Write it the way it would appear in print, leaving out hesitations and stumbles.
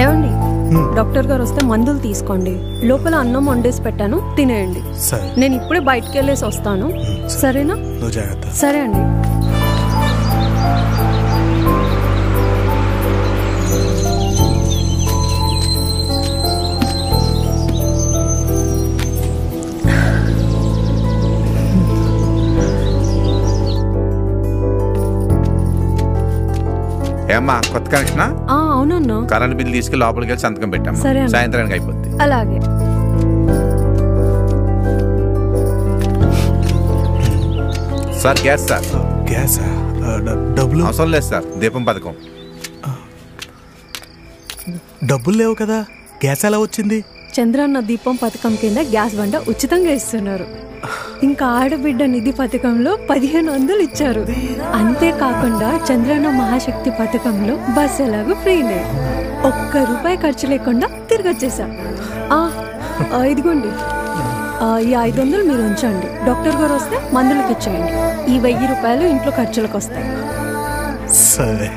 ఏమండి, డాక్టర్ గారు వస్తే మందులు తీసుకోండి. లోపల అన్నం వండేసి పెట్టాను, తినేయండి. నేను ఇప్పుడే బయటికి వెళ్ళేసి వస్తాను. సరేనా? సరే అండి. ఏమ్మా కొత్త కనెక్షన్? అవునన్నా. కరెంట్ బిల్ తీసుకెళ్ళి లోపలికి వెళ్ళి సంతకం పెట్టాము. సాయంత్రానికి అయిపోద్ది. అలాగే. Sir gas sir. గ్యాసా? డబ్బులు అవసరం లేదు సార్. దీపం పథకం. డబ్బులు లేవు కదా, గ్యాస్ ఎలా వచ్చింది? చంద్రన్న దీపం పథకం కింద గ్యాస్ బండ ఉచితంగా ఇస్తున్నారు. ఇంకా ఆడబిడ్డ నిధి పథకంలో 1500 ఇచ్చారు. అంతేకాకుండా చంద్రన్న మహాశక్తి పథకంలో బస్ ఎలాగో ఫ్రీనే. ₹1 ఖర్చు లేకుండా తిరిగి వచ్చేసా. ఇదిగోండి, ఈ 500 మీరు ఉంచండి. డాక్టర్ గారు వస్తే మందులకు ఇచ్చేయండి. ఈ ₹1000 ఇంట్లో ఖర్చులకు వస్తాయి. సరే.